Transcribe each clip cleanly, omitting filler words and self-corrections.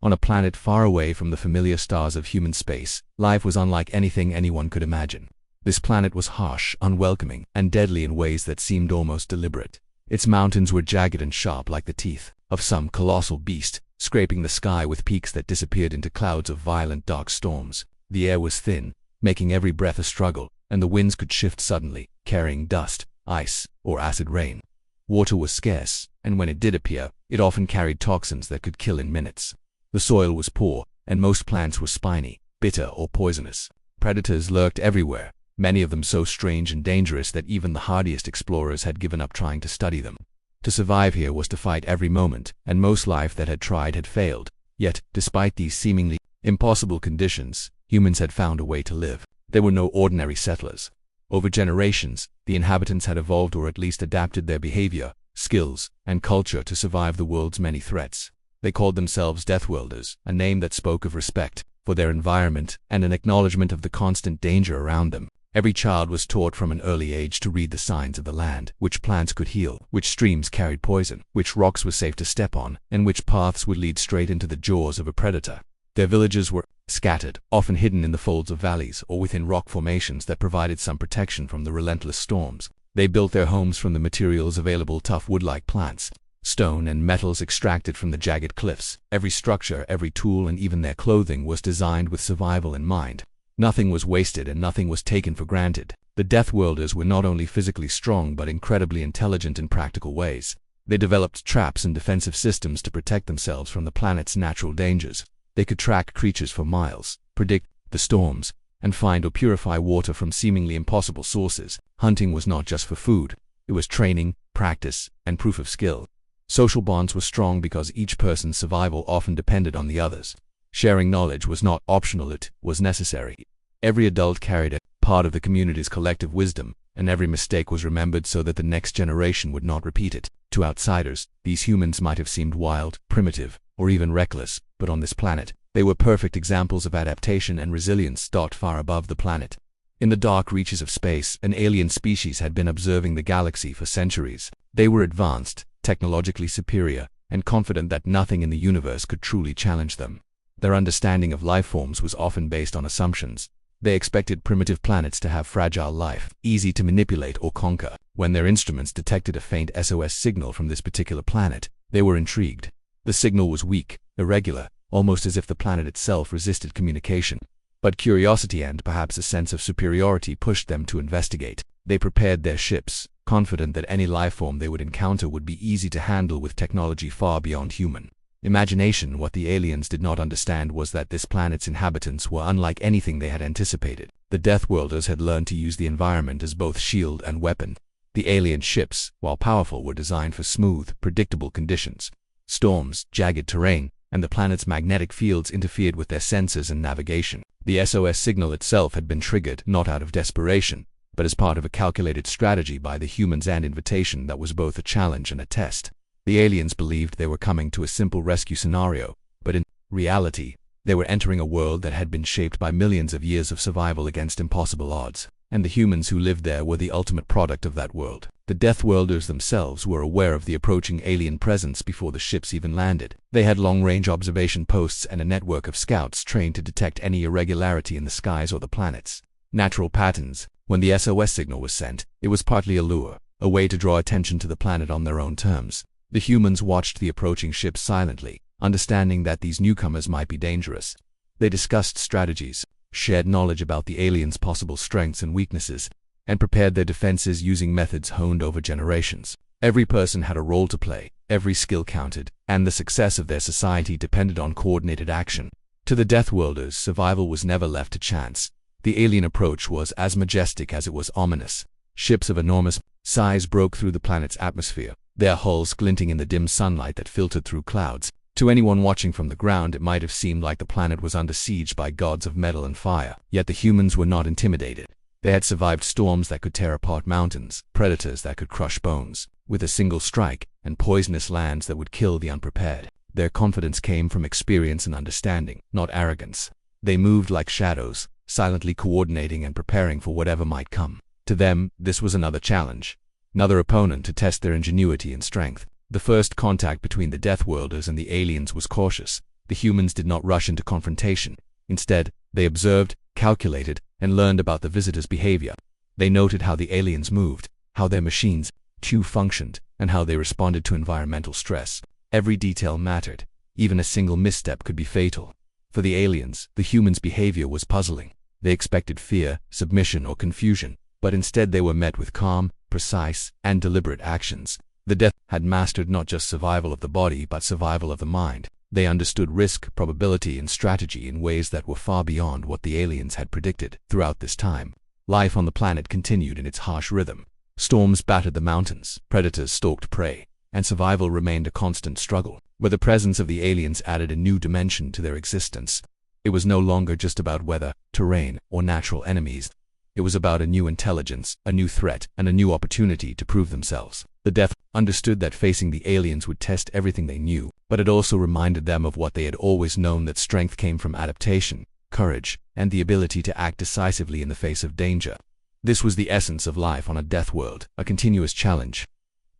On a planet far away from the familiar stars of human space, life was unlike anything anyone could imagine. This planet was harsh, unwelcoming, and deadly in ways that seemed almost deliberate. Its mountains were jagged and sharp like the teeth of some colossal beast, scraping the sky with peaks that disappeared into clouds of violent dark storms. The air was thin, making every breath a struggle, and the winds could shift suddenly, carrying dust, ice, or acid rain. Water was scarce, and when it did appear, it often carried toxins that could kill in minutes. The soil was poor, and most plants were spiny, bitter, or poisonous. Predators lurked everywhere, many of them so strange and dangerous that even the hardiest explorers had given up trying to study them. To survive here was to fight every moment, and most life that had tried had failed. Yet, despite these seemingly impossible conditions, humans had found a way to live. They were no ordinary settlers. Over generations, the inhabitants had evolved or at least adapted their behavior, skills, and culture to survive the world's many threats. They called themselves Deathworlders, a name that spoke of respect for their environment and an acknowledgement of the constant danger around them. Every child was taught from an early age to read the signs of the land, which plants could heal, which streams carried poison, which rocks were safe to step on, and which paths would lead straight into the jaws of a predator. Their villages were scattered, often hidden in the folds of valleys or within rock formations that provided some protection from the relentless storms. They built their homes from the materials available: tough wood-like plants, stone and metals extracted from the jagged cliffs. Every structure, every tool, and even their clothing was designed with survival in mind. Nothing was wasted and nothing was taken for granted. The Deathworlders were not only physically strong but incredibly intelligent in practical ways. They developed traps and defensive systems to protect themselves from the planet's natural dangers. They could track creatures for miles, predict the storms, and find or purify water from seemingly impossible sources. Hunting was not just for food. It was training, practice, and proof of skill. Social bonds were strong because each person's survival often depended on the others. Sharing knowledge was not optional, it was necessary. Every adult carried a part of the community's collective wisdom, and every mistake was remembered so that the next generation would not repeat it. To outsiders, these humans might have seemed wild, primitive, or even reckless, but on this planet, they were perfect examples of adaptation and resilience. Far above the planet, in the dark reaches of space, an alien species had been observing the galaxy for centuries. They were advanced, technologically superior, and confident that nothing in the universe could truly challenge them. Their understanding of life forms was often based on assumptions. They expected primitive planets to have fragile life, easy to manipulate or conquer. When their instruments detected a faint SOS signal from this particular planet, they were intrigued. The signal was weak, irregular, almost as if the planet itself resisted communication. But curiosity and perhaps a sense of superiority pushed them to investigate. They prepared their ships, confident that any life form they would encounter would be easy to handle with technology far beyond human imagination. What the aliens did not understand was that this planet's inhabitants were unlike anything they had anticipated. The Deathworlders had learned to use the environment as both shield and weapon. The alien ships, while powerful, were designed for smooth, predictable conditions. Storms, jagged terrain, and the planet's magnetic fields interfered with their sensors and navigation. The SOS signal itself had been triggered not out of desperation, but as part of a calculated strategy by the humans, and invitation that was both a challenge and a test. The aliens believed they were coming to a simple rescue scenario, but in reality, they were entering a world that had been shaped by millions of years of survival against impossible odds, and the humans who lived there were the ultimate product of that world. The Deathworlders themselves were aware of the approaching alien presence before the ships even landed. They had long-range observation posts and a network of scouts trained to detect any irregularity in the skies or the planets. Natural patterns. When the SOS signal was sent, it was partly a lure, a way to draw attention to the planet on their own terms. The humans watched the approaching ships silently, understanding that these newcomers might be dangerous. They discussed strategies, shared knowledge about the aliens' possible strengths and weaknesses, and prepared their defenses using methods honed over generations. Every person had a role to play, every skill counted, and the success of their society depended on coordinated action. To the Deathworlders, survival was never left to chance. The alien approach was as majestic as it was ominous. Ships of enormous size broke through the planet's atmosphere, their hulls glinting in the dim sunlight that filtered through clouds. To anyone watching from the ground, it might have seemed like the planet was under siege by gods of metal and fire. Yet the humans were not intimidated. They had survived storms that could tear apart mountains, predators that could crush bones with a single strike, and poisonous lands that would kill the unprepared. Their confidence came from experience and understanding, not arrogance. They moved like shadows, silently coordinating and preparing for whatever might come. To them, this was another challenge, another opponent to test their ingenuity and strength. The first contact between the Deathworlders and the aliens was cautious. The humans did not rush into confrontation. Instead, they observed, calculated, and learned about the visitors' behavior. They noted how the aliens moved, how their machines, functioned, and how they responded to environmental stress. Every detail mattered. Even a single misstep could be fatal. For the aliens, the humans' behavior was puzzling. They expected fear, submission, or confusion, but instead they were met with calm, precise, and deliberate actions. The Death had mastered not just survival of the body but survival of the mind. They understood risk, probability, and strategy in ways that were far beyond what the aliens had predicted. Throughout this time, life on the planet continued in its harsh rhythm. Storms battered the mountains, predators stalked prey, and survival remained a constant struggle. But the presence of the aliens added a new dimension to their existence. It was no longer just about weather, terrain, or natural enemies. It was about a new intelligence, a new threat, and a new opportunity to prove themselves. The Death understood that facing the aliens would test everything they knew, but it also reminded them of what they had always known, that strength came from adaptation, courage, and the ability to act decisively in the face of danger. This was the essence of life on a death world, a continuous challenge,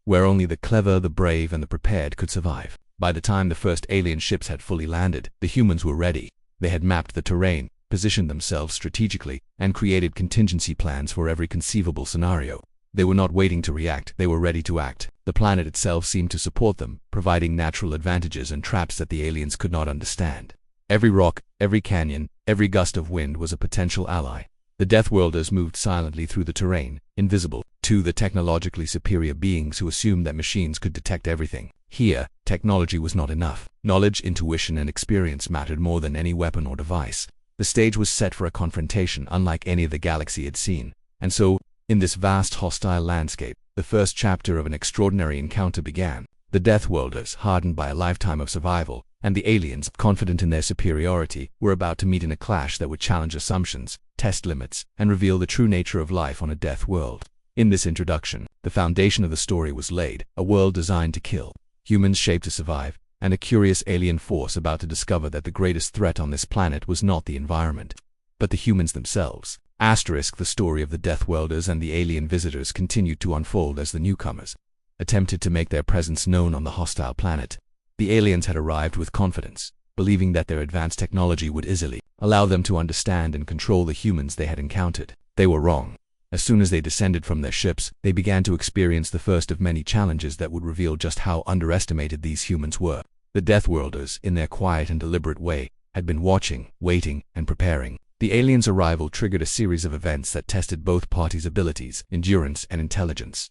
where only the clever, the brave, and the prepared could survive. By the time the first alien ships had fully landed, the humans were ready. They had mapped the terrain, positioned themselves strategically, and created contingency plans for every conceivable scenario. They were not waiting to react, they were ready to act. The planet itself seemed to support them, providing natural advantages and traps that the aliens could not understand. Every rock, every canyon, every gust of wind was a potential ally. The Deathworlders moved silently through the terrain, invisible to the technologically superior beings who assumed that machines could detect everything. Here, technology was not enough. Knowledge, intuition, and experience mattered more than any weapon or device. The stage was set for a confrontation unlike any the galaxy had seen. And so, in this vast hostile landscape, the first chapter of an extraordinary encounter began. The Deathworlders, hardened by a lifetime of survival, and the aliens, confident in their superiority, were about to meet in a clash that would challenge assumptions, test limits, and reveal the true nature of life on a death world. In this introduction, the foundation of the story was laid, a world designed to kill, humans shaped to survive, and a curious alien force about to discover that the greatest threat on this planet was not the environment, but the humans themselves. The story of the Deathworlders and the alien visitors continued to unfold as the newcomers attempted to make their presence known on the hostile planet. The aliens had arrived with confidence, believing that their advanced technology would easily allow them to understand and control the humans they had encountered. They were wrong. As soon as they descended from their ships, they began to experience the first of many challenges that would reveal just how underestimated these humans were. The Deathworlders, in their quiet and deliberate way, had been watching, waiting, and preparing. The aliens' arrival triggered a series of events that tested both parties' abilities, endurance, and intelligence.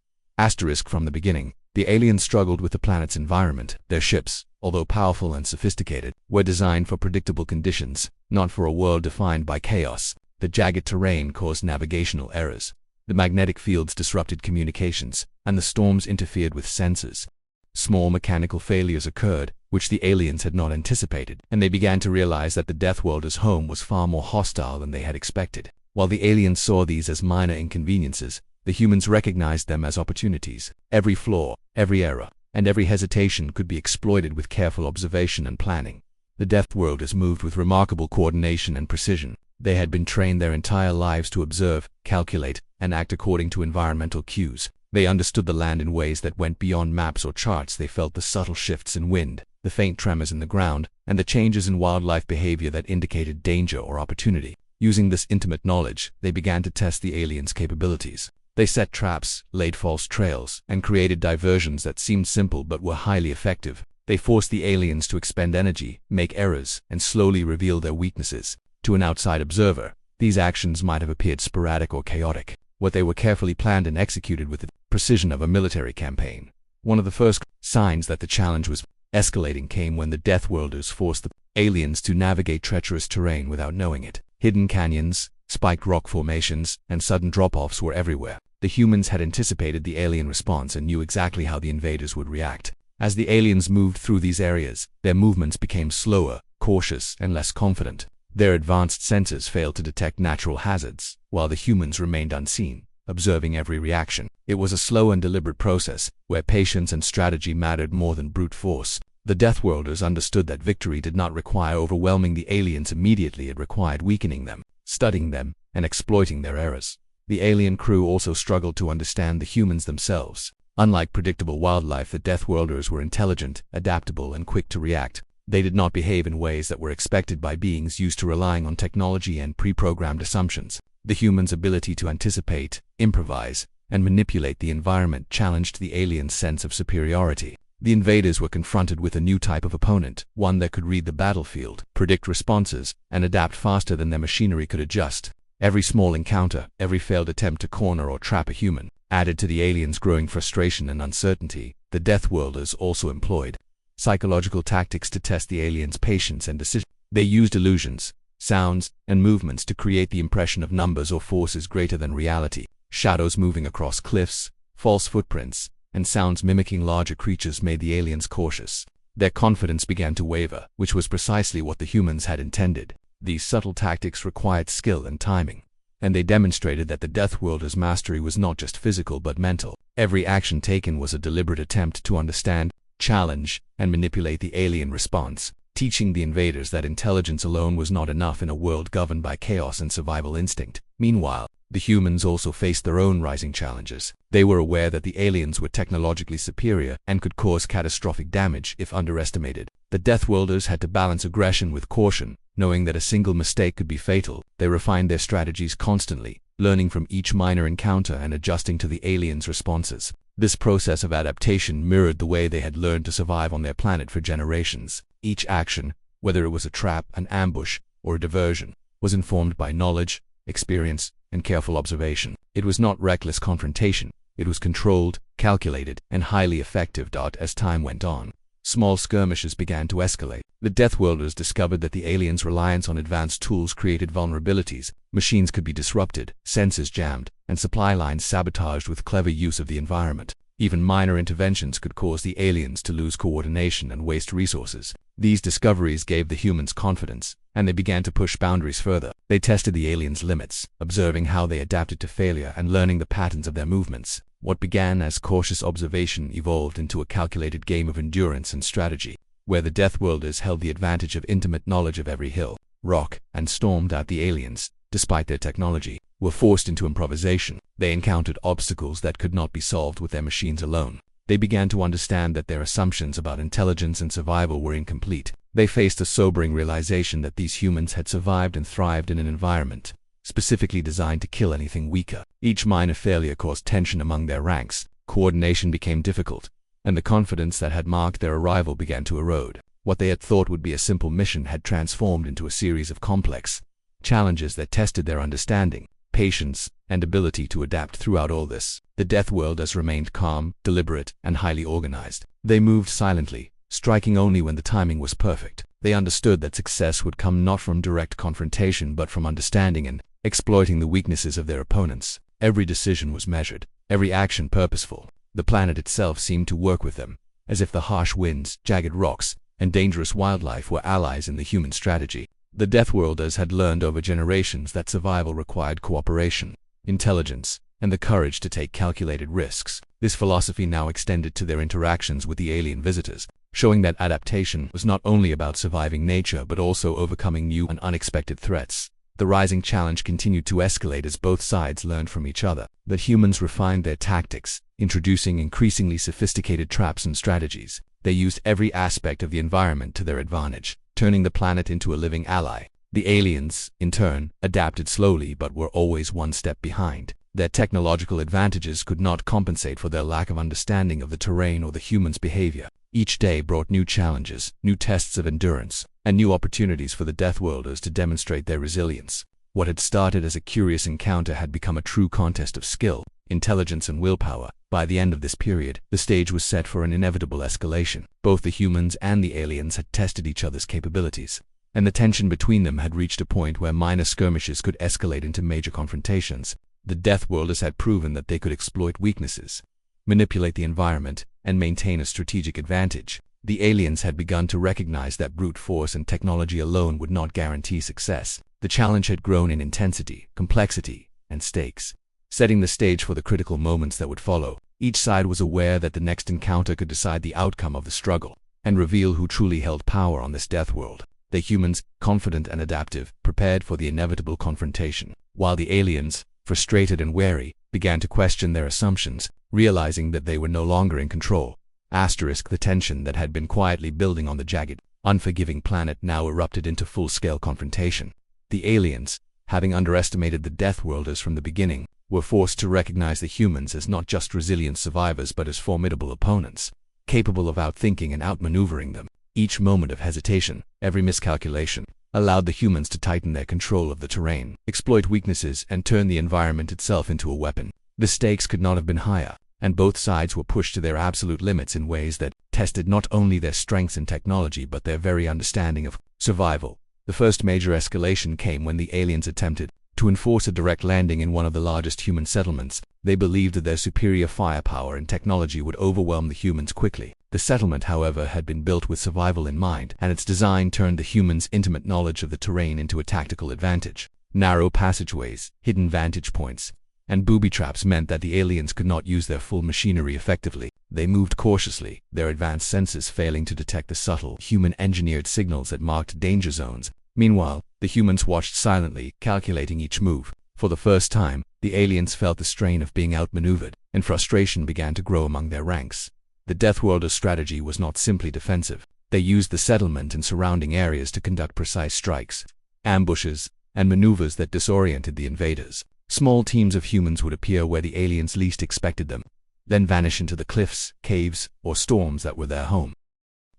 From the beginning, the aliens struggled with the planet's environment. Their ships, although powerful and sophisticated, were designed for predictable conditions, not for a world defined by chaos. The jagged terrain caused navigational errors. The magnetic fields disrupted communications, and the storms interfered with sensors. Small mechanical failures occurred, which the aliens had not anticipated, and they began to realize that the Deathworlders' home was far more hostile than they had expected. While the aliens saw these as minor inconveniences, the humans recognized them as opportunities. Every flaw, every error, and every hesitation could be exploited with careful observation and planning. The Deathworlders moved with remarkable coordination and precision. They had been trained their entire lives to observe, calculate, and act according to environmental cues. They understood the land in ways that went beyond maps or charts. They felt the subtle shifts in wind, the faint tremors in the ground, and the changes in wildlife behavior that indicated danger or opportunity. Using this intimate knowledge, they began to test the aliens' capabilities. They set traps, laid false trails, and created diversions that seemed simple but were highly effective. They forced the aliens to expend energy, make errors, and slowly reveal their weaknesses. To an outside observer, these actions might have appeared sporadic or chaotic, but they were carefully planned and executed with the precision of a military campaign. One of the first signs that the challenge was escalating came when the Deathworlders forced the aliens to navigate treacherous terrain without knowing it. Hidden canyons, spiked rock formations, and sudden drop-offs were everywhere. The humans had anticipated the alien response and knew exactly how the invaders would react. As the aliens moved through these areas, their movements became slower, cautious, and less confident. Their advanced sensors failed to detect natural hazards, while the humans remained unseen, observing every reaction. It was a slow and deliberate process, where patience and strategy mattered more than brute force. The Deathworlders understood that victory did not require overwhelming the aliens immediately. It required weakening them, studying them, and exploiting their errors. The alien crew also struggled to understand the humans themselves. Unlike predictable wildlife, the Deathworlders were intelligent, adaptable, and quick to react. They did not behave in ways that were expected by beings used to relying on technology and pre-programmed assumptions. The humans' ability to anticipate, improvise, and manipulate the environment challenged the aliens' sense of superiority. The invaders were confronted with a new type of opponent, one that could read the battlefield, predict responses, and adapt faster than their machinery could adjust. Every small encounter, every failed attempt to corner or trap a human, added to the aliens' growing frustration and uncertainty. The Deathworlders also employed psychological tactics to test the aliens' patience and decision. They used illusions, sounds, and movements to create the impression of numbers or forces greater than reality. Shadows moving across cliffs, false footprints, and sounds mimicking larger creatures made the aliens cautious. Their confidence began to waver, which was precisely what the humans had intended. These subtle tactics required skill and timing, and they demonstrated that the Deathworlders' mastery was not just physical but mental. Every action taken was a deliberate attempt to understand, challenge, and manipulate the alien response, teaching the invaders that intelligence alone was not enough in a world governed by chaos and survival instinct. Meanwhile, the humans also faced their own rising challenges. They were aware that the aliens were technologically superior and could cause catastrophic damage if underestimated. The Deathworlders had to balance aggression with caution, knowing that a single mistake could be fatal. They refined their strategies constantly, learning from each minor encounter and adjusting to the aliens' responses. This process of adaptation mirrored the way they had learned to survive on their planet for generations. Each action, whether it was a trap, an ambush, or a diversion, was informed by knowledge, experience, and careful observation. It was not reckless confrontation. It was controlled, calculated, and highly effective. As time went on, small skirmishes began to escalate. The Deathworlders discovered that the aliens' reliance on advanced tools created vulnerabilities. Machines could be disrupted, sensors jammed, and supply lines sabotaged with clever use of the environment. Even minor interventions could cause the aliens to lose coordination and waste resources. These discoveries gave the humans confidence, and they began to push boundaries further. They tested the aliens' limits, observing how they adapted to failure and learning the patterns of their movements. What began as cautious observation evolved into a calculated game of endurance and strategy, where the Deathworlders held the advantage of intimate knowledge of every hill, rock, and storm. The aliens, despite their technology, were forced into improvisation. They encountered obstacles that could not be solved with their machines alone. They began to understand that their assumptions about intelligence and survival were incomplete. They faced a sobering realization that these humans had survived and thrived in an environment specifically designed to kill anything weaker. Each minor failure caused tension among their ranks, coordination became difficult, and the confidence that had marked their arrival began to erode. What they had thought would be a simple mission had transformed into a series of complex challenges that tested their understanding, patience, and ability to adapt. Throughout all this, the Deathworlders remained calm, deliberate, and highly organized. They moved silently, striking only when the timing was perfect. They understood that success would come not from direct confrontation but from understanding and exploiting the weaknesses of their opponents. Every decision was measured, every action purposeful. The planet itself seemed to work with them, as if the harsh winds, jagged rocks, and dangerous wildlife were allies in the human strategy. The Deathworlders had learned over generations that survival required cooperation, intelligence, and the courage to take calculated risks. This philosophy now extended to their interactions with the alien visitors, showing that adaptation was not only about surviving nature but also overcoming new and unexpected threats. The rising challenge continued to escalate as both sides learned from each other. The humans refined their tactics, introducing increasingly sophisticated traps and strategies. They used every aspect of the environment to their advantage, turning the planet into a living ally. The aliens, in turn, adapted slowly but were always one step behind. Their technological advantages could not compensate for their lack of understanding of the terrain or the humans' behavior. Each day brought new challenges, new tests of endurance, and new opportunities for the Deathworlders to demonstrate their resilience. What had started as a curious encounter had become a true contest of skill, intelligence, and willpower. By the end of this period, the stage was set for an inevitable escalation. Both the humans and the aliens had tested each other's capabilities, and the tension between them had reached a point where minor skirmishes could escalate into major confrontations. The Deathworlders had proven that they could exploit weaknesses, manipulate the environment, and maintain a strategic advantage. The aliens had begun to recognize that brute force and technology alone would not guarantee success. The challenge had grown in intensity, complexity, and stakes, setting the stage for the critical moments that would follow. Each side was aware that the next encounter could decide the outcome of the struggle and reveal who truly held power on this death world. The humans, confident and adaptive, prepared for the inevitable confrontation, while the aliens, frustrated and wary, began to question their assumptions, realizing that they were no longer in control. The tension that had been quietly building on the jagged unforgiving planet now erupted into full-scale confrontation. The aliens, having underestimated the Deathworlders from the beginning, were forced to recognize the humans as not just resilient survivors but as formidable opponents, capable of outthinking and outmaneuvering them. Each moment of hesitation, every miscalculation, allowed the humans to tighten their control of the terrain, exploit weaknesses, and turn the environment itself into a weapon. The stakes could not have been higher, and both sides were pushed to their absolute limits in ways that tested not only their strengths in technology but their very understanding of survival. The first major escalation came when the aliens attempted to enforce a direct landing in one of the largest human settlements. They believed that their superior firepower and technology would overwhelm the humans quickly. The settlement, however, had been built with survival in mind, and its design turned the humans' intimate knowledge of the terrain into a tactical advantage. Narrow passageways, hidden vantage points, and booby traps meant that the aliens could not use their full machinery effectively. They moved cautiously, their advanced senses failing to detect the subtle, human-engineered signals that marked danger zones. Meanwhile, the humans watched silently, calculating each move. For the first time, the aliens felt the strain of being outmaneuvered, and frustration began to grow among their ranks. The Deathworlders' strategy was not simply defensive. They used the settlement and surrounding areas to conduct precise strikes, ambushes, and maneuvers that disoriented the invaders. Small teams of humans would appear where the aliens least expected them, then vanish into the cliffs, caves, or storms that were their home.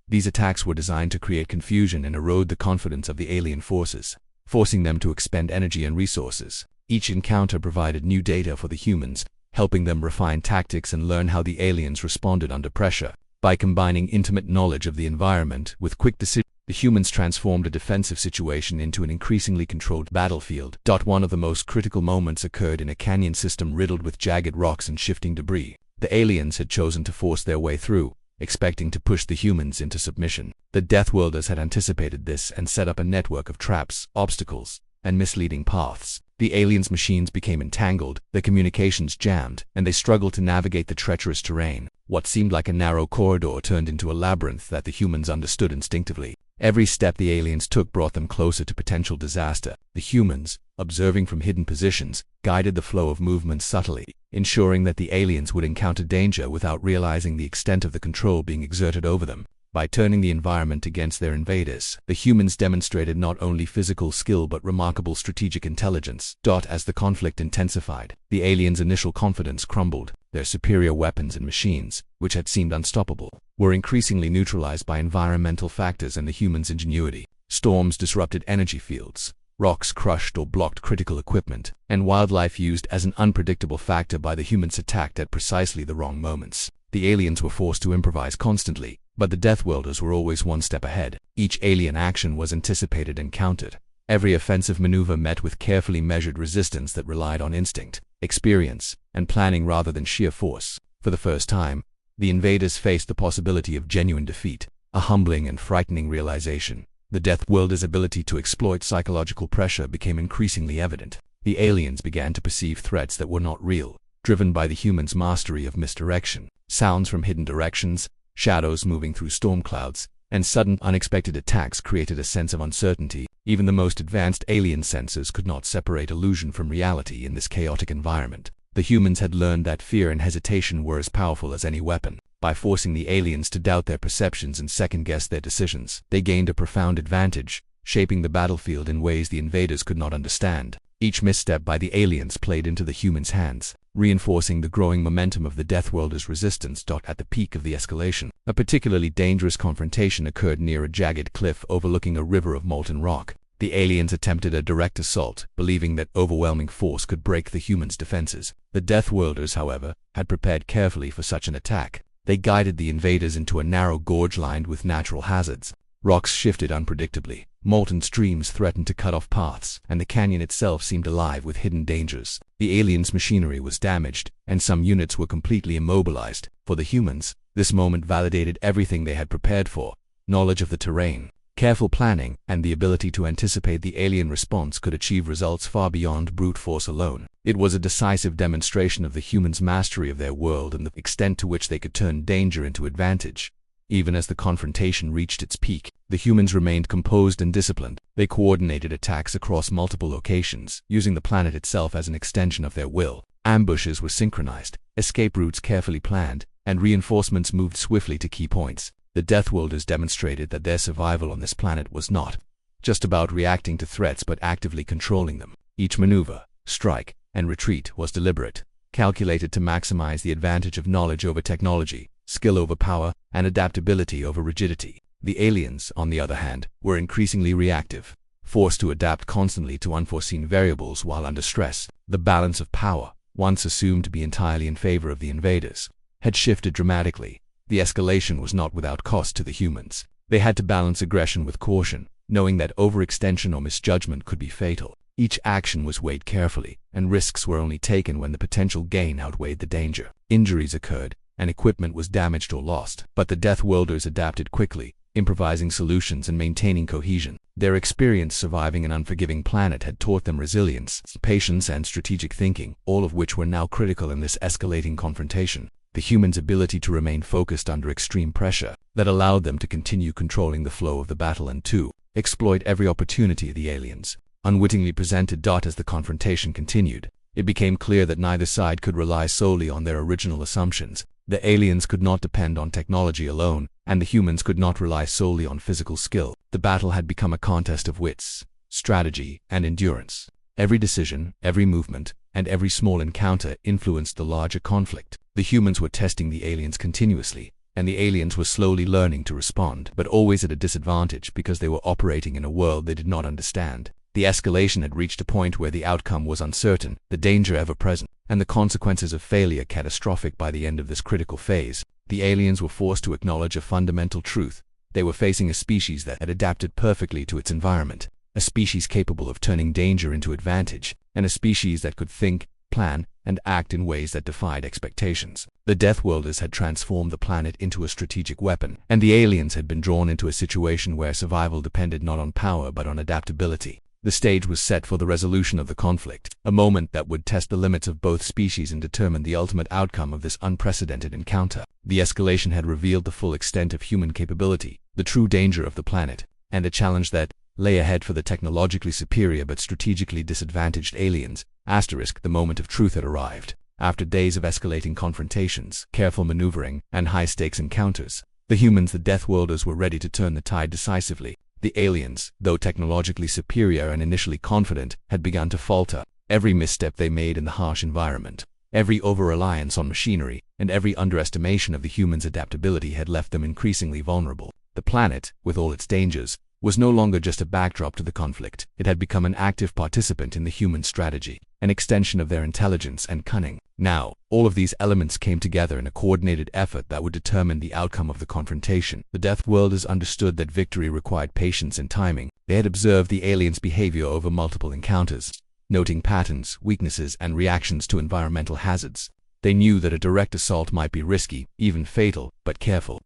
These attacks were designed to create confusion and erode the confidence of the alien forces, forcing them to expend energy and resources. Each encounter provided new data for the humans, helping them refine tactics and learn how the aliens responded under pressure. By combining intimate knowledge of the environment with quick decisions, the humans transformed a defensive situation into an increasingly controlled battlefield. One of the most critical moments occurred in a canyon system riddled with jagged rocks and shifting debris. The aliens had chosen to force their way through, expecting to push the humans into submission. The Deathworlders had anticipated this and set up a network of traps, obstacles, and misleading paths. The aliens' machines became entangled, their communications jammed, and they struggled to navigate the treacherous terrain. What seemed like a narrow corridor turned into a labyrinth that the humans understood instinctively. Every step the aliens took brought them closer to potential disaster. The humans, observing from hidden positions, guided the flow of movement subtly, ensuring that the aliens would encounter danger without realizing the extent of the control being exerted over them. By turning the environment against their invaders, the humans demonstrated not only physical skill but remarkable strategic intelligence. As the conflict intensified, the aliens' initial confidence crumbled. Their superior weapons and machines, which had seemed unstoppable, were increasingly neutralized by environmental factors and the humans' ingenuity. Storms disrupted energy fields, rocks crushed or blocked critical equipment, and wildlife used as an unpredictable factor by the humans attacked at precisely the wrong moments. The aliens were forced to improvise constantly, but the Deathworlders were always one step ahead. Each alien action was anticipated and countered. Every offensive maneuver met with carefully measured resistance that relied on instinct, experience, and planning rather than sheer force. For the first time, the invaders faced the possibility of genuine defeat, a humbling and frightening realization. The Deathworlders' ability to exploit psychological pressure became increasingly evident. The aliens began to perceive threats that were not real, driven by the humans' mastery of misdirection. Sounds from hidden directions, shadows moving through storm clouds, and sudden unexpected attacks created a sense of uncertainty. Even the most advanced alien sensors could not separate illusion from reality in this chaotic environment. The humans had learned that fear and hesitation were as powerful as any weapon. By forcing the aliens to doubt their perceptions and second-guess their decisions, they gained a profound advantage, shaping the battlefield in ways the invaders could not understand. Each misstep by the aliens played into the humans' hands, reinforcing the growing momentum of the Deathworlders' resistance. At the peak of the escalation, a particularly dangerous confrontation occurred near a jagged cliff overlooking a river of molten rock. The aliens attempted a direct assault, believing that overwhelming force could break the humans' defenses. The Deathworlders, however, had prepared carefully for such an attack. They guided the invaders into a narrow gorge lined with natural hazards. Rocks shifted unpredictably, molten streams threatened to cut off paths, and the canyon itself seemed alive with hidden dangers. The aliens' machinery was damaged, and some units were completely immobilized. For the humans, this moment validated everything they had prepared for. Knowledge of the terrain, careful planning, and the ability to anticipate the alien response could achieve results far beyond brute force alone. It was a decisive demonstration of the humans' mastery of their world and the extent to which they could turn danger into advantage. Even as the confrontation reached its peak, the humans remained composed and disciplined. They coordinated attacks across multiple locations, using the planet itself as an extension of their will. Ambushes were synchronized, escape routes carefully planned, and reinforcements moved swiftly to key points. The Deathworlders demonstrated that their survival on this planet was not just about reacting to threats but actively controlling them. Each maneuver, strike, and retreat was deliberate, calculated to maximize the advantage of knowledge over technology, skill over power, and adaptability over rigidity. The aliens, on the other hand, were increasingly reactive, forced to adapt constantly to unforeseen variables while under stress. The balance of power, once assumed to be entirely in favor of the invaders, had shifted dramatically. The escalation was not without cost to the humans. They had to balance aggression with caution, knowing that overextension or misjudgment could be fatal. Each action was weighed carefully, and risks were only taken when the potential gain outweighed the danger. Injuries occurred, and equipment was damaged or lost, but the Deathworlders adapted quickly, improvising solutions and maintaining cohesion. Their experience surviving an unforgiving planet had taught them resilience, patience, and strategic thinking, all of which were now critical in this escalating confrontation. The humans' ability to remain focused under extreme pressure that allowed them to continue controlling the flow of the battle and to exploit every opportunity the aliens unwittingly presented. As the confrontation continued, it became clear that neither side could rely solely on their original assumptions. The aliens could not depend on technology alone, and the humans could not rely solely on physical skill. The battle had become a contest of wits, strategy, and endurance. Every decision, every movement, and every small encounter influenced the larger conflict. The humans were testing the aliens continuously, and the aliens were slowly learning to respond, but always at a disadvantage because they were operating in a world they did not understand. The escalation had reached a point where the outcome was uncertain, the danger ever-present, and the consequences of failure catastrophic. By the end of this critical phase, the aliens were forced to acknowledge a fundamental truth. They were facing a species that had adapted perfectly to its environment, a species capable of turning danger into advantage, and a species that could think, plan, and act in ways that defied expectations. The Deathworlders had transformed the planet into a strategic weapon, and the aliens had been drawn into a situation where survival depended not on power but on adaptability. The stage was set for the resolution of the conflict, a moment that would test the limits of both species and determine the ultimate outcome of this unprecedented encounter. The escalation had revealed the full extent of human capability, the true danger of the planet, and a challenge that lay ahead for the technologically superior but strategically disadvantaged aliens. The moment of truth had arrived. After days of escalating confrontations, careful maneuvering, and high-stakes encounters, the humans, the Deathworlders, were ready to turn the tide decisively. The aliens, though technologically superior and initially confident, had begun to falter. Every misstep they made in the harsh environment, every over-reliance on machinery, and every underestimation of the humans' adaptability had left them increasingly vulnerable. The planet, with all its dangers, was no longer just a backdrop to the conflict. It had become an active participant in the human strategy, an extension of their intelligence and cunning. Now, all of these elements came together in a coordinated effort that would determine the outcome of the confrontation. The Deathworlders understood that victory required patience and timing. They had observed the aliens' behavior over multiple encounters, noting patterns, weaknesses, and reactions to environmental hazards. They knew that a direct assault might be risky, even fatal, but careful,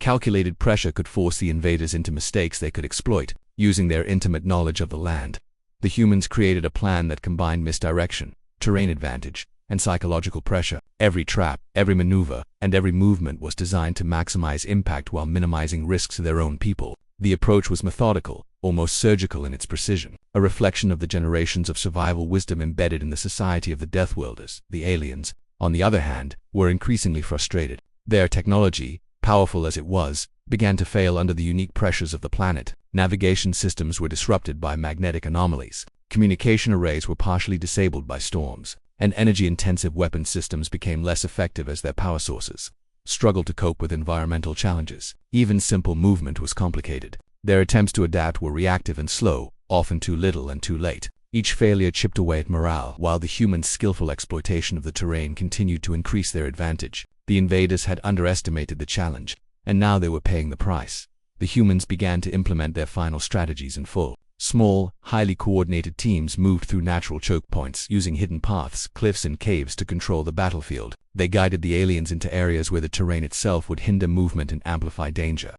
calculated pressure could force the invaders into mistakes they could exploit. Using their intimate knowledge of the land, the humans created a plan that combined misdirection, terrain advantage, and psychological pressure. Every trap, every maneuver, and every movement was designed to maximize impact while minimizing risks to their own people. The approach was methodical, almost surgical in its precision, a reflection of the generations of survival wisdom embedded in the society of the Deathworlders. The aliens, on the other hand, were increasingly frustrated. Their technology, powerful as it was, began to fail under the unique pressures of the planet. Navigation systems were disrupted by magnetic anomalies, communication arrays were partially disabled by storms, and energy-intensive weapon systems became less effective as their power sources struggled to cope with environmental challenges. Even simple movement was complicated. Their attempts to adapt were reactive and slow, often too little and too late. Each failure chipped away at morale, while the humans' skillful exploitation of the terrain continued to increase their advantage. The invaders had underestimated the challenge, and now they were paying the price. The humans began to implement their final strategies in full. Small, highly coordinated teams moved through natural choke points, using hidden paths, cliffs, and caves to control the battlefield. They guided the aliens into areas where the terrain itself would hinder movement and amplify danger.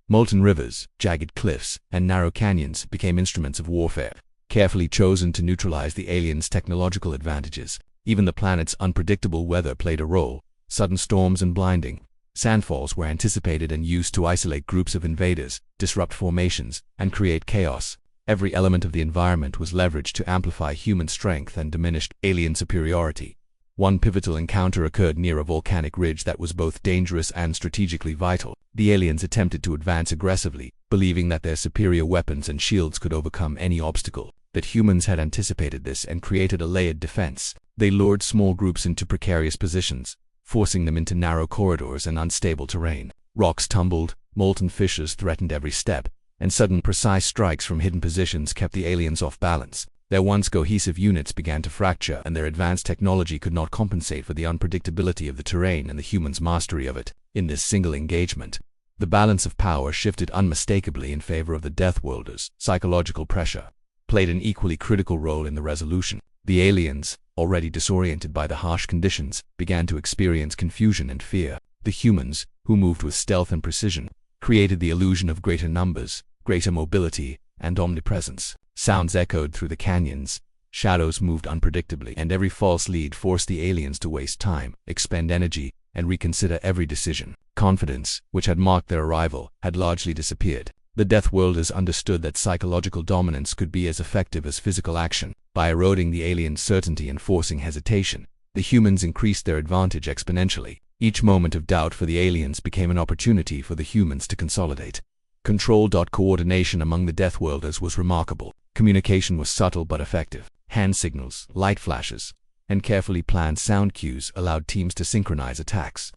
Molten rivers, jagged cliffs, and narrow canyons became instruments of warfare, carefully chosen to neutralize the aliens' technological advantages. Even the planet's unpredictable weather played a role. Sudden storms and blinding sandfalls were anticipated and used to isolate groups of invaders, disrupt formations, and create chaos. Every element of the environment was leveraged to amplify human strength and diminish alien superiority. One pivotal encounter occurred near a volcanic ridge that was both dangerous and strategically vital. The aliens attempted to advance aggressively, believing that their superior weapons and shields could overcome any obstacle. That humans had anticipated this and created a layered defense. They lured small groups into precarious positions, forcing them into narrow corridors and unstable terrain. Rocks tumbled, molten fissures threatened every step, and sudden, precise strikes from hidden positions kept the aliens off balance. Their once cohesive units began to fracture, and their advanced technology could not compensate for the unpredictability of the terrain and the humans' mastery of it. In this single engagement, the balance of power shifted unmistakably in favor of the Deathworlders. Psychological pressure played an equally critical role in the resolution. The aliens, already disoriented by the harsh conditions, began to experience confusion and fear. The humans, who moved with stealth and precision, created the illusion of greater numbers, greater mobility, and omnipresence. Sounds echoed through the canyons, shadows moved unpredictably, and every false lead forced the aliens to waste time, expend energy, and reconsider every decision. Confidence, which had marked their arrival, had largely disappeared. The Deathworlders understood that psychological dominance could be as effective as physical action. By eroding the aliens' certainty and forcing hesitation, the humans increased their advantage exponentially. Each moment of doubt for the aliens became an opportunity for the humans to consolidate. Coordination among the Deathworlders was remarkable. Communication was subtle but effective. Hand signals, light flashes, and carefully planned sound cues allowed teams to synchronize attacks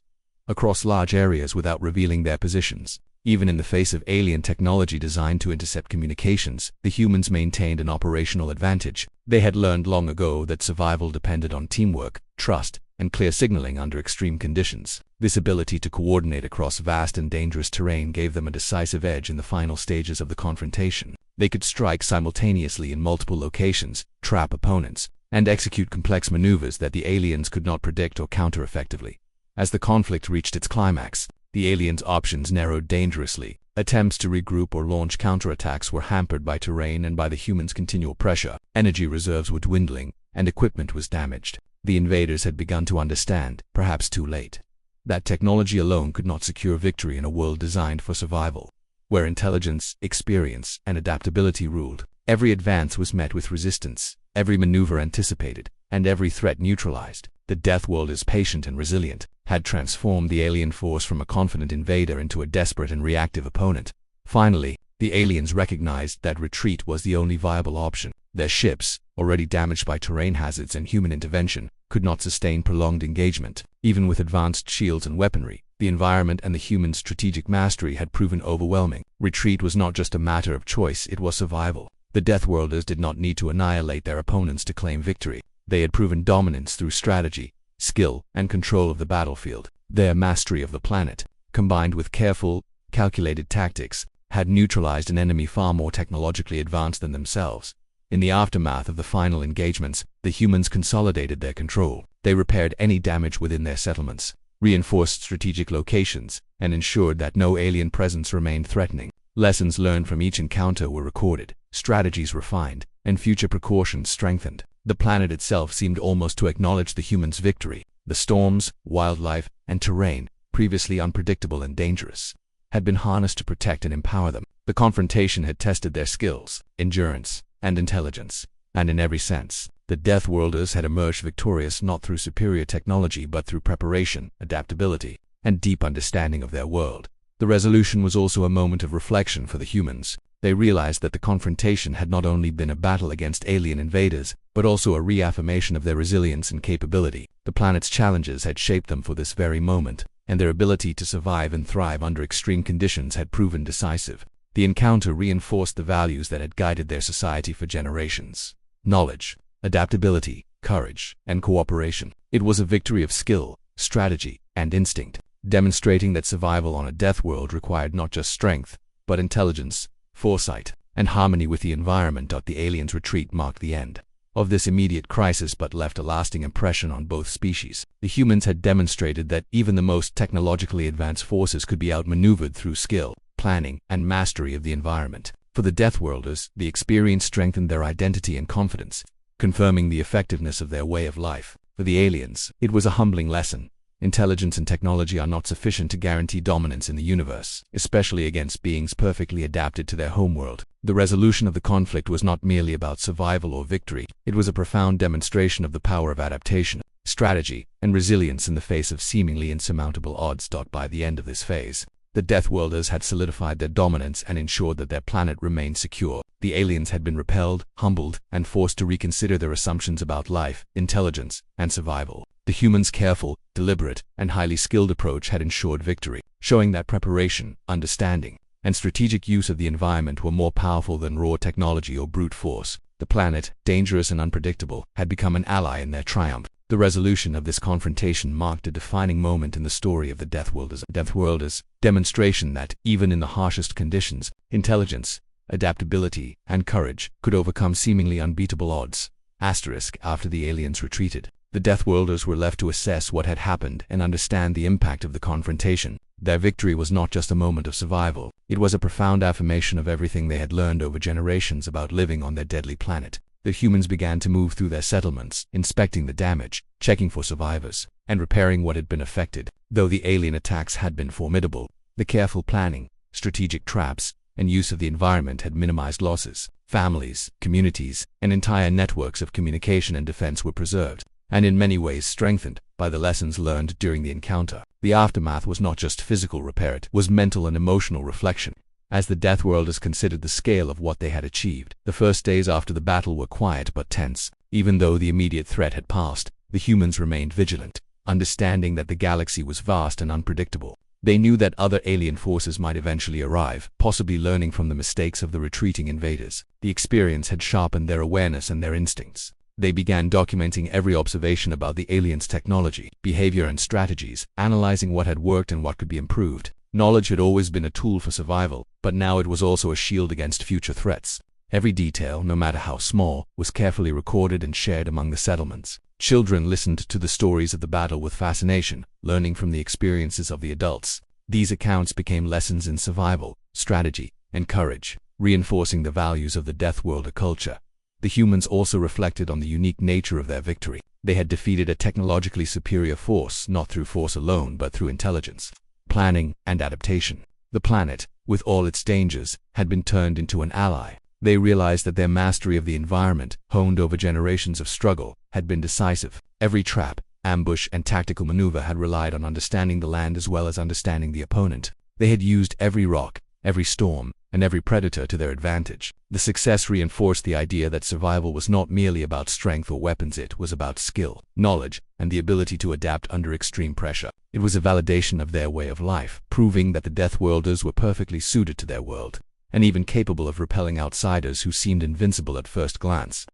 across large areas without revealing their positions. Even in the face of alien technology designed to intercept communications, the humans maintained an operational advantage. They had learned long ago that survival depended on teamwork, trust, and clear signaling under extreme conditions. This ability to coordinate across vast and dangerous terrain gave them a decisive edge in the final stages of the confrontation. They could strike simultaneously in multiple locations, trap opponents, and execute complex maneuvers that the aliens could not predict or counter effectively. As the conflict reached its climax, the aliens' options narrowed dangerously. Attempts to regroup or launch counterattacks were hampered by terrain and by the humans' continual pressure. Energy reserves were dwindling, and equipment was damaged. The invaders had begun to understand, perhaps too late, that technology alone could not secure victory in a world designed for survival, where intelligence, experience, and adaptability ruled. Every advance was met with resistance, every maneuver anticipated, and every threat neutralized. The Deathworlders, patient and resilient, had transformed the alien force from a confident invader into a desperate and reactive opponent. Finally, the aliens recognized that retreat was the only viable option. Their ships, already damaged by terrain hazards and human intervention, could not sustain prolonged engagement. Even with advanced shields and weaponry, the environment and the human strategic mastery had proven overwhelming. Retreat was not just a matter of choice, it was survival. The Deathworlders did not need to annihilate their opponents to claim victory. They had proven dominance through strategy, skill, and control of the battlefield. Their mastery of the planet, combined with careful, calculated tactics, had neutralized an enemy far more technologically advanced than themselves. In the aftermath of the final engagements, the humans consolidated their control. They repaired any damage within their settlements, reinforced strategic locations, and ensured that no alien presence remained threatening. Lessons learned from each encounter were recorded, strategies refined, and future precautions strengthened. The planet itself seemed almost to acknowledge the humans' victory. The storms, wildlife, and terrain, previously unpredictable and dangerous, had been harnessed to protect and empower them. The confrontation had tested their skills, endurance, and intelligence, and in every sense, the Deathworlders had emerged victorious not through superior technology but through preparation, adaptability, and deep understanding of their world. The resolution was also a moment of reflection for the humans. They realized that the confrontation had not only been a battle against alien invaders, but also a reaffirmation of their resilience and capability. The planet's challenges had shaped them for this very moment, and their ability to survive and thrive under extreme conditions had proven decisive. The encounter reinforced the values that had guided their society for generations: knowledge, adaptability, courage, and cooperation. It was a victory of skill, strategy, and instinct, demonstrating that survival on a death world required not just strength, but intelligence, foresight, and harmony with the environment. The aliens' retreat marked the end of this immediate crisis but left a lasting impression on both species. The humans had demonstrated that even the most technologically advanced forces could be outmaneuvered through skill, planning, and mastery of the environment. For the Deathworlders, the experience strengthened their identity and confidence, confirming the effectiveness of their way of life. For the aliens, it was a humbling lesson. Intelligence and technology are not sufficient to guarantee dominance in the universe, especially against beings perfectly adapted to their homeworld. The resolution of the conflict was not merely about survival or victory. It was a profound demonstration of the power of adaptation, strategy, and resilience in the face of seemingly insurmountable odds. By the end of this phase, The Deathworlders had solidified their dominance and ensured that their planet remained secure. The aliens had been repelled, humbled, and forced to reconsider their assumptions about life, intelligence, and survival. The humans' careful, deliberate, and highly skilled approach had ensured victory, showing that preparation, understanding, and strategic use of the environment were more powerful than raw technology or brute force. The planet, dangerous and unpredictable, had become an ally in their triumph. The resolution of this confrontation marked a defining moment in the story of the Deathworlders' demonstration that, even in the harshest conditions, intelligence, adaptability, and courage could overcome seemingly unbeatable odds. After the aliens retreated, the Deathworlders were left to assess what had happened and understand the impact of the confrontation. Their victory was not just a moment of survival, it was a profound affirmation of everything they had learned over generations about living on their deadly planet. The humans began to move through their settlements, inspecting the damage, checking for survivors, and repairing what had been affected. Though the alien attacks had been formidable, the careful planning, strategic traps, and use of the environment had minimized losses. Families, communities, and entire networks of communication and defense were preserved, and in many ways strengthened by the lessons learned during the encounter. The aftermath was not just physical repair, it was mental and emotional reflection. As the Deathworlders considered the scale of what they had achieved, the first days after the battle were quiet but tense. Even though the immediate threat had passed, the humans remained vigilant, understanding that the galaxy was vast and unpredictable. They knew that other alien forces might eventually arrive, possibly learning from the mistakes of the retreating invaders. The experience had sharpened their awareness and their instincts. They began documenting every observation about the aliens' technology, behavior, and strategies, analyzing what had worked and what could be improved. Knowledge had always been a tool for survival, but now it was also a shield against future threats. Every detail, no matter how small, was carefully recorded and shared among the settlements. Children listened to the stories of the battle with fascination, learning from the experiences of the adults. These accounts became lessons in survival, strategy, and courage, reinforcing the values of the Deathworlder culture. The humans also reflected on the unique nature of their victory. They had defeated a technologically superior force, not through force alone, but through intelligence, planning, and adaptation. The planet, with all its dangers, had been turned into an ally. They realized that their mastery of the environment, honed over generations of struggle, had been decisive. Every trap, ambush, and tactical maneuver had relied on understanding the land as well as understanding the opponent. They had used every rock, every storm, and every predator to their advantage. The success reinforced the idea that survival was not merely about strength or weapons, it was about skill, knowledge, and the ability to adapt under extreme pressure. It was a validation of their way of life, proving that the Deathworlders were perfectly suited to their world, and even capable of repelling outsiders who seemed invincible at first glance.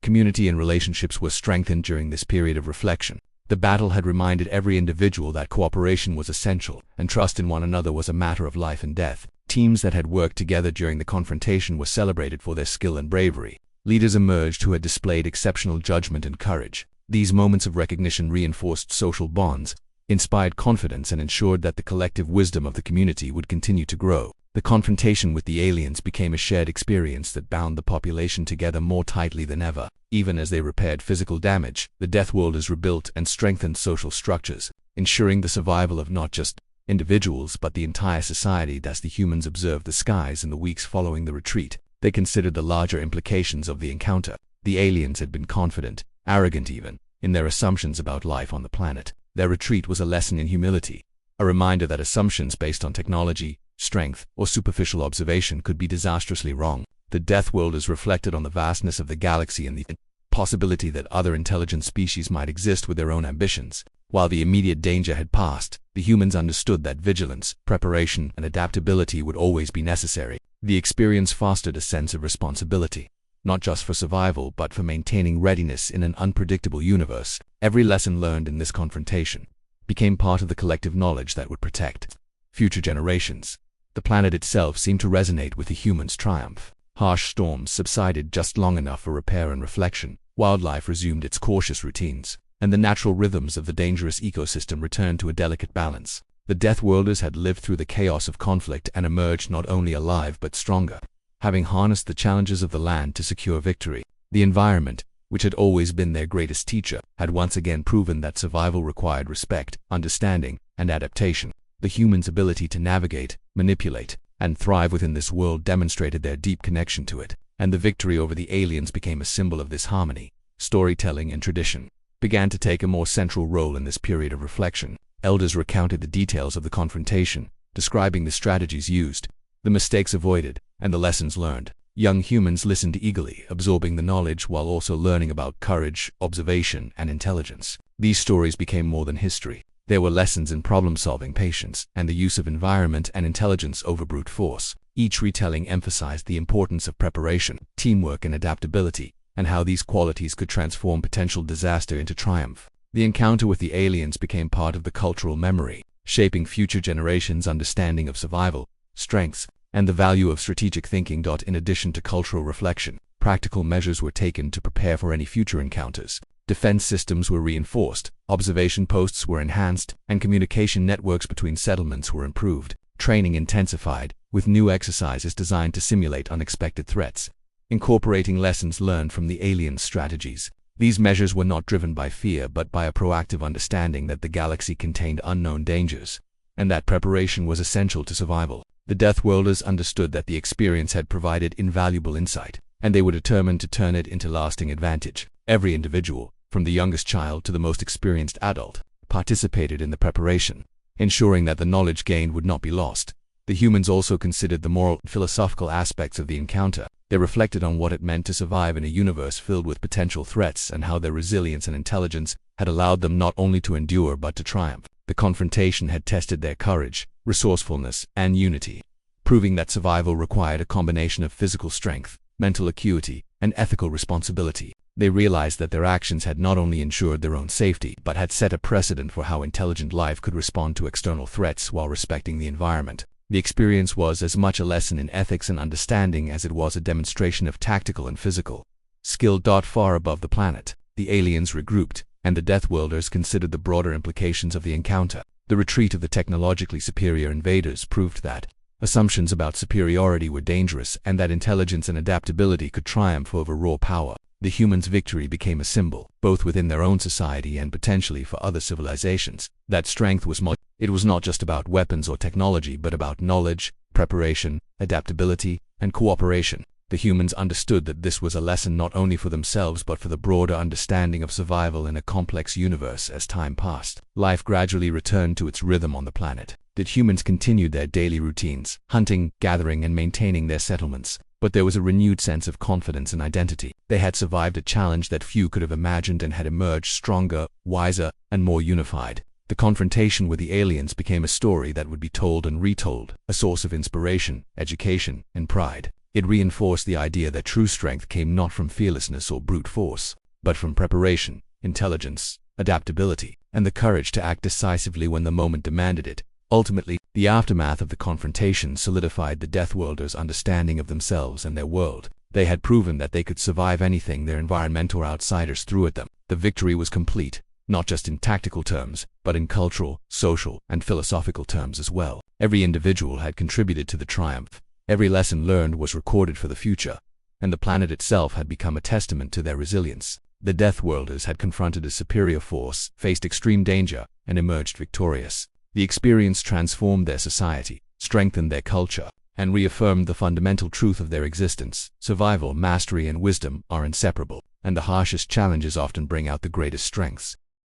Community and relationships were strengthened during this period of reflection. The battle had reminded every individual that cooperation was essential, and trust in one another was a matter of life and death. Teams that had worked together during the confrontation were celebrated for their skill and bravery. Leaders emerged who had displayed exceptional judgment and courage. These moments of recognition reinforced social bonds, inspired confidence, and ensured that the collective wisdom of the community would continue to grow. The confrontation with the aliens became a shared experience that bound the population together more tightly than ever. Even as they repaired physical damage, the Deathworlders rebuilt and strengthened social structures, ensuring the survival of not just individuals but the entire society. As the humans observed the skies in the weeks following the retreat, they considered the larger implications of the encounter. The aliens had been confident, arrogant even, in their assumptions about life on the planet. Their retreat was a lesson in humility, a reminder that assumptions based on technology, strength, or superficial observation could be disastrously wrong. The Deathworlders reflected on the vastness of the galaxy and the possibility that other intelligent species might exist with their own ambitions. While the immediate danger had passed, the humans understood that vigilance, preparation, and adaptability would always be necessary. The experience fostered a sense of responsibility, not just for survival but for maintaining readiness in an unpredictable universe. Every lesson learned in this confrontation became part of the collective knowledge that would protect future generations. The planet itself seemed to resonate with the humans' triumph. Harsh storms subsided just long enough for repair and reflection. Wildlife resumed its cautious routines, and the natural rhythms of the dangerous ecosystem returned to a delicate balance. The Deathworlders had lived through the chaos of conflict and emerged not only alive but stronger, having harnessed the challenges of the land to secure victory. The environment, which had always been their greatest teacher, had once again proven that survival required respect, understanding, and adaptation. The humans' ability to navigate, manipulate, and thrive within this world demonstrated their deep connection to it, and the victory over the aliens became a symbol of this harmony. Storytelling and tradition began to take a more central role in this period of reflection. Elders recounted the details of the confrontation, describing the strategies used, the mistakes avoided, and the lessons learned. Young humans listened eagerly, absorbing the knowledge while also learning about courage, observation, and intelligence. These stories became more than history. They were lessons in problem-solving, patience, and the use of environment and intelligence over brute force. Each retelling emphasized the importance of preparation, teamwork, and adaptability, and how these qualities could transform potential disaster into triumph. The encounter with the aliens became part of the cultural memory, shaping future generations' understanding of survival, strengths, and the value of strategic thinking. In addition to cultural reflection, practical measures were taken to prepare for any future encounters. Defense systems were reinforced, observation posts were enhanced, and communication networks between settlements were improved. Training intensified, with new exercises designed to simulate unexpected threats, incorporating lessons learned from the alien strategies. These measures were not driven by fear but by a proactive understanding that the galaxy contained unknown dangers, and that preparation was essential to survival. The Deathworlders understood that the experience had provided invaluable insight, and they were determined to turn it into lasting advantage. Every individual, from the youngest child to the most experienced adult, participated in the preparation, ensuring that the knowledge gained would not be lost. The humans also considered the moral and philosophical aspects of the encounter. They reflected on what it meant to survive in a universe filled with potential threats and how their resilience and intelligence had allowed them not only to endure but to triumph. The confrontation had tested their courage, resourcefulness, and unity, proving that survival required a combination of physical strength, mental acuity, and ethical responsibility. They realized that their actions had not only ensured their own safety but had set a precedent for how intelligent life could respond to external threats while respecting the environment. The experience was as much a lesson in ethics and understanding as it was a demonstration of tactical and physical skill. Far above the planet, the aliens regrouped, and the Deathworlders considered the broader implications of the encounter. The retreat of the technologically superior invaders proved that assumptions about superiority were dangerous and that intelligence and adaptability could triumph over raw power. The humans' victory became a symbol, both within their own society and potentially for other civilizations, that strength was it was not just about weapons or technology but about knowledge, preparation, adaptability, and cooperation. The humans understood that this was a lesson not only for themselves but for the broader understanding of survival in a complex universe. As time passed, life gradually returned to its rhythm on the planet. The humans continued their daily routines, hunting, gathering, and maintaining their settlements. But there was a renewed sense of confidence and identity. They had survived a challenge that few could have imagined and had emerged stronger, wiser, and more unified. The confrontation with the aliens became a story that would be told and retold, a source of inspiration, education, and pride. It reinforced the idea that true strength came not from fearlessness or brute force, but from preparation, intelligence, adaptability, and the courage to act decisively when the moment demanded it. Ultimately, the aftermath of the confrontation solidified the Deathworlders' understanding of themselves and their world. They had proven that they could survive anything their environment or outsiders threw at them. The victory was complete, not just in tactical terms, but in cultural, social, and philosophical terms as well. Every individual had contributed to the triumph. Every lesson learned was recorded for the future, and the planet itself had become a testament to their resilience. The Deathworlders had confronted a superior force, faced extreme danger, and emerged victorious. The experience transformed their society, strengthened their culture, and reaffirmed the fundamental truth of their existence. Survival, mastery, and wisdom are inseparable, and the harshest challenges often bring out the greatest strengths.